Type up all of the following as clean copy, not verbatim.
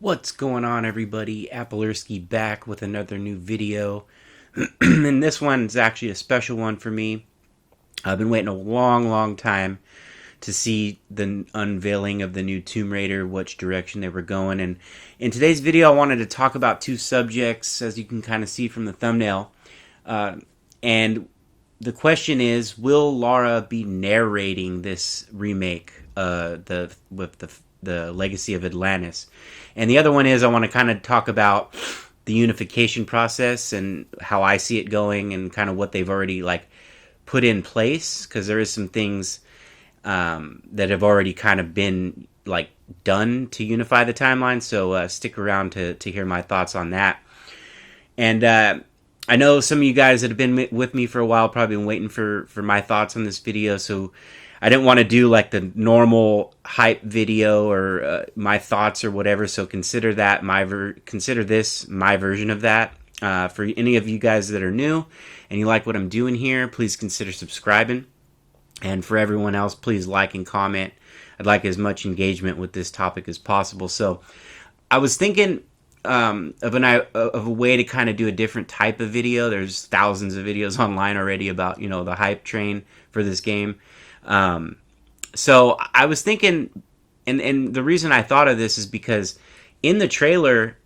What's going on, everybody? Applersky back with another new video. And this one's actually a special one for me. I've been waiting a long time to see the unveiling of the new Tomb Raider, which direction they were going. And in today's video, I wanted to talk about two subjects, as you can kind of see from the thumbnail. And the question is, will Lara be narrating this remake, the Legacy of Atlantis? And the other one is, I want to kind of talk about the unification process and how I see it going, and kind of what they've already put in place, because there is some things that have already kind of been done to unify the timeline. So stick around to hear my thoughts on that. And I know some of you guys that have been with me for a while probably been waiting for my thoughts on this video, so I didn't want to do the normal hype video or my thoughts or whatever. So consider that consider this my version of that. For any of you guys that are new and you like what I'm doing here, please consider subscribing. And for everyone else, please like and comment. I'd like as much engagement with this topic as possible. So I was thinking of a way to kind of do a different type of video. There's thousands of videos online already about the hype train for this game. So I was thinking, and the reason I thought of this is because in the trailer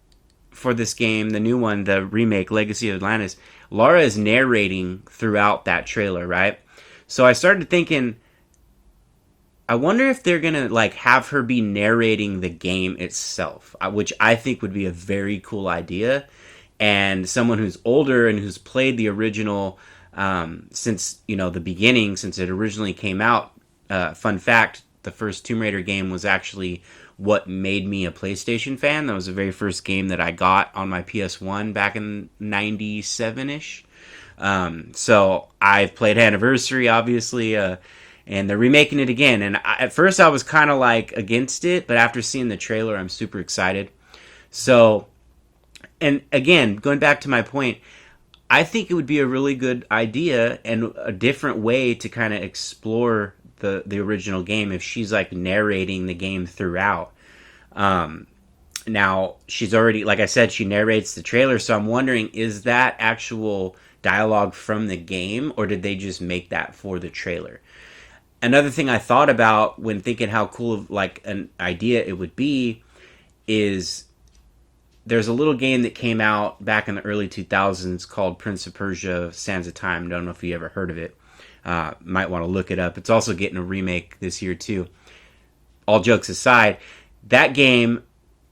for this game, the new one, the remake, Legacy of Atlantis, Lara is narrating throughout that trailer, right? So I started thinking, I wonder if they're gonna have her be narrating the game itself, which I think would be a very cool idea. And someone who's older and who's played the original since the beginning, since it originally came out. Fun fact: the first Tomb Raider game was actually what made me a PlayStation fan. That was the very first game that I got on my PS1 back in '97ish. So I've played Anniversary, obviously, and they're remaking it again. And at first I was kind of against it, but after seeing the trailer, I'm super excited. So, and again, going back to my point, I think it would be a really good idea and a different way to kind of explore the original game if she's narrating the game throughout. Now, she's already, like I said, she narrates the trailer, so I'm wondering, is that actual dialogue from the game, or did they just make that for the trailer? Another thing I thought about when thinking how cool of an idea it would be is there's a little game that came out back in the early 2000s called Prince of Persia Sands of Time. Don't know if you ever heard of it. Might want to look it up. It's also getting a remake this year too. All jokes aside, that game,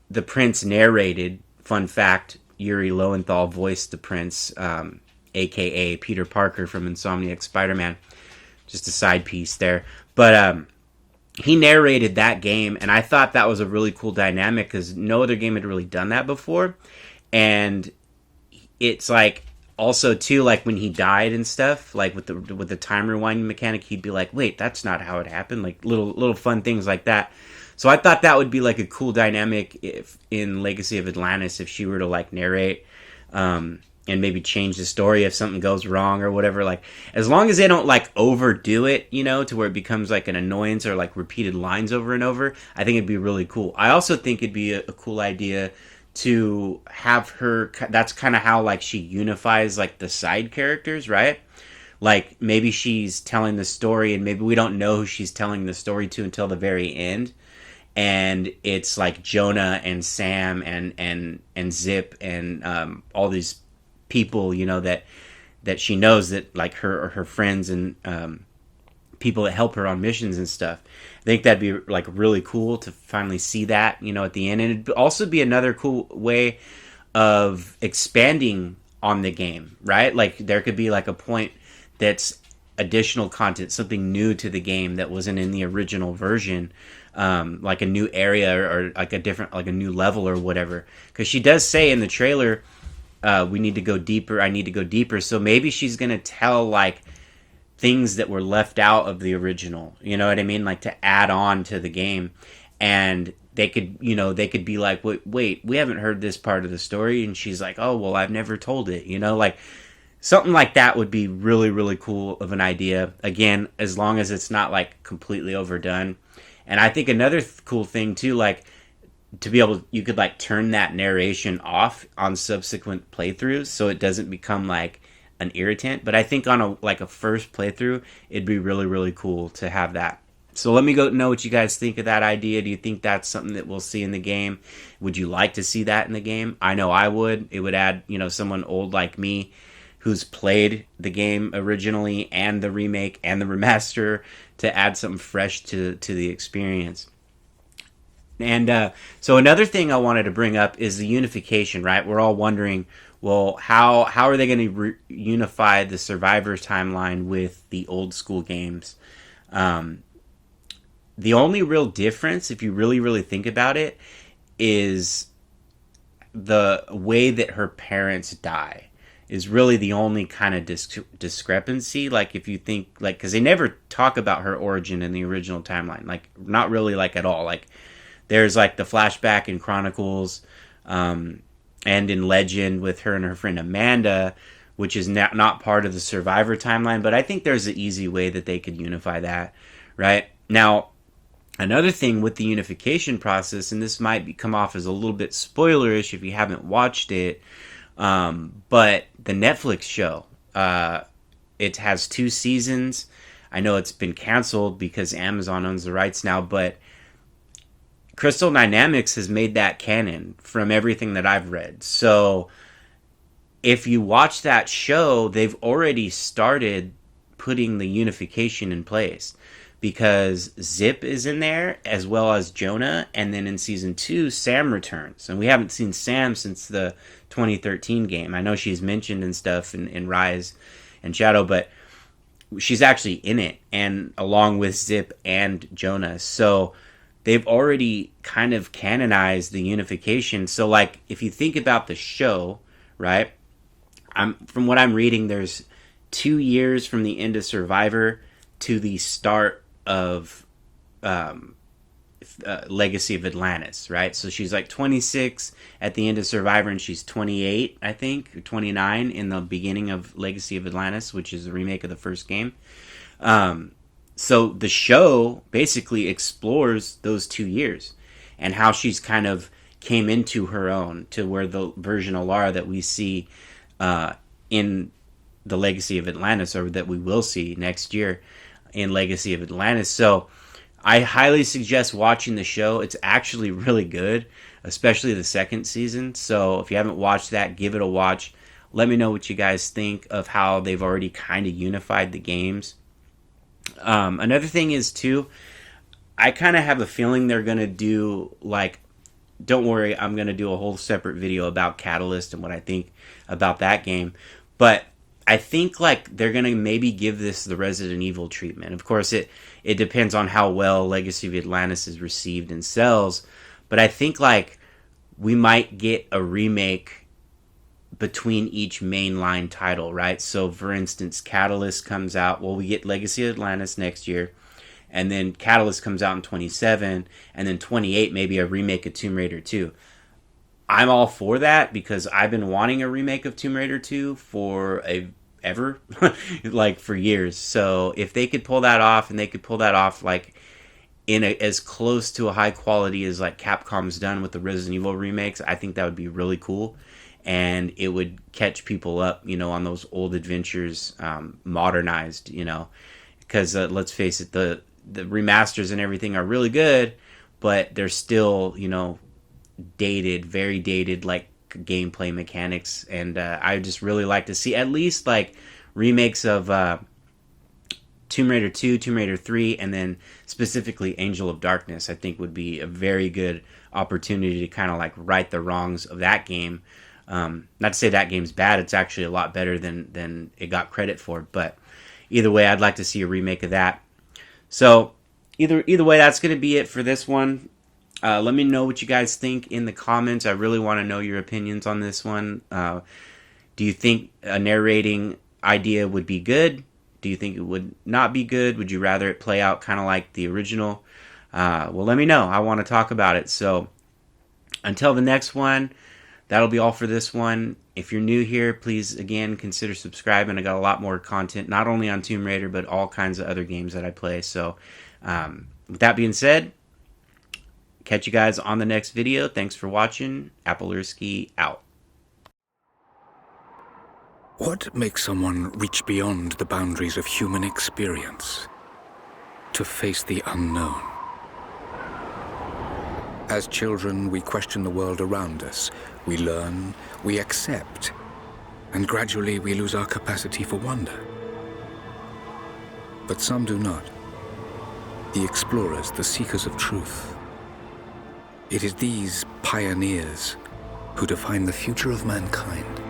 the prince narrated. Fun fact, Yuri Lowenthal voiced the prince, a.k.a. Peter Parker from Insomniac Spider-Man. Just a side piece there. But he narrated that game, and I thought that was a really cool dynamic because no other game had really done that before. And it's also too, when he died and stuff, with the time rewinding mechanic, he'd be wait, that's not how it happened. Little fun things like that. So I thought that would be a cool dynamic if in Legacy of Atlantis, if she were to narrate and maybe change the story if something goes wrong or whatever. As long as they don't overdo it, to where it becomes an annoyance or repeated lines over and over, I think it'd be really cool. I also think it'd be a cool idea to have her, that's kind of how she unifies the side characters, right? Maybe she's telling the story and maybe we don't know who she's telling the story to until the very end, and it's Jonah and Sam and Zip and all these people that she knows, that her friends and people that help her on missions and stuff. I think that'd be really cool to finally see that at the end. And it'd also be another cool way of expanding on the game, right? There could be a point that's additional content, something new to the game that wasn't in the original version, a new area or a different, a new level or whatever. Because she does say in the trailer, we need to go deeper, I need to go deeper. So maybe she's gonna tell things that were left out of the original, you know what I mean, to add on to the game. And they could be wait, we haven't heard this part of the story, and she's oh well, I've never told it, something like that would be really cool of an idea. Again, as long as it's not completely overdone. And I think another cool thing too, to be able, you could like turn that narration off on subsequent playthroughs so it doesn't become like an irritant. But I think on a like a first playthrough, it'd be really really cool to have that. So let me go know what you guys think of that idea. Do you think that's something that we'll see in the game? Would you like to see that in the game? I know I would. It would add, someone old like me who's played the game originally and the remake and the remaster to add something fresh to the experience. And so another thing I wanted to bring up is the unification, right? We're all wondering, well, how are they going to unify the Survivors timeline with the old school games? Um, the only real difference, if you really, really think about it, is the way that her parents die is really the only kind of discrepancy. Like if you think, like, because they never talk about her origin in the original timeline, like not really, like at all. Like there's like the flashback in Chronicles, and in Legend with her and her friend Amanda, which is not part of the Survivor timeline. But I think there's an easy way that they could unify that, right? Now, another thing with the unification process, and this might come off as a little bit spoilerish if you haven't watched it, but the Netflix show, it has 2 seasons. I know it's been canceled because Amazon owns the rights now, but Crystal Dynamics has made that canon from everything that I've read. So if you watch that show, they've already started putting the unification in place because Zip is in there as well as Jonah, and then in season 2 Sam returns, and we haven't seen Sam since the 2013 game. I know she's mentioned and stuff in Rise and Shadow, but she's actually in it, and along with Zip and Jonah. So they've already kind of canonized the unification. So like if you think about the show, right, from what I'm reading, there's 2 years from the end of Survivor to the start of Legacy of Atlantis, right? So she's like 26 at the end of Survivor, and she's 28, I think, or 29 in the beginning of Legacy of Atlantis, which is a remake of the first game. So the show basically explores those 2 years and how she's kind of came into her own to where the version of Lara that we see in the Legacy of Atlantis, or that we will see next year in Legacy of Atlantis. So I highly suggest watching the show. It's actually really good, especially the second season. So if you haven't watched that, give it a watch. Let me know what you guys think of how they've already kind of unified the games. Another thing is, too, I kind of have a feeling they're going to do, like, don't worry, I'm going to do a whole separate video about Catalyst and what I think about that game. But I think like they're gonna maybe give this the Resident Evil treatment. Of course, it depends on how well Legacy of Atlantis is received and sells. But I think like we might get a remake between each mainline title, right? So for instance, Catalyst comes out. Well, we get Legacy of Atlantis next year, and then Catalyst comes out in 27, and then 28 maybe a remake of Tomb Raider 2. I'm all for that because I've been wanting a remake of Tomb Raider 2 for ever, like for years. So if they could pull that off, and they could pull that off like in as close to a high quality as like Capcom's done with the Resident Evil remakes, I think that would be really cool, and it would catch people up, on those old adventures, modernized, because let's face it, the remasters and everything are really good, but they're still, dated, very dated, like gameplay mechanics. And I just really like to see at least like remakes of Tomb Raider 2, Tomb Raider 3, and then specifically Angel of Darkness. I think would be a very good opportunity to kind of like right the wrongs of that game. Not to say that game's bad, it's actually a lot better than it got credit for, but either way, I'd like to see a remake of that. So either way, that's going to be it for this one. Let me know what you guys think in the comments. I really want to know your opinions on this one. Do you think a narrating idea would be good? Do you think it would not be good? Would you rather it play out kind of like the original? Well, let me know. I want to talk about it. So until the next one, that'll be all for this one. If you're new here, please, again, consider subscribing. I got a lot more content, not only on Tomb Raider, but all kinds of other games that I play. So with that being said, Catch you guys on the next video. Thanks for watching. Applersky out. What makes someone reach beyond the boundaries of human experience to face the unknown? As children, we question the world around us. We learn, we accept, and gradually we lose our capacity for wonder. But some do not. The explorers, the seekers of truth. It is these pioneers who define the future of mankind.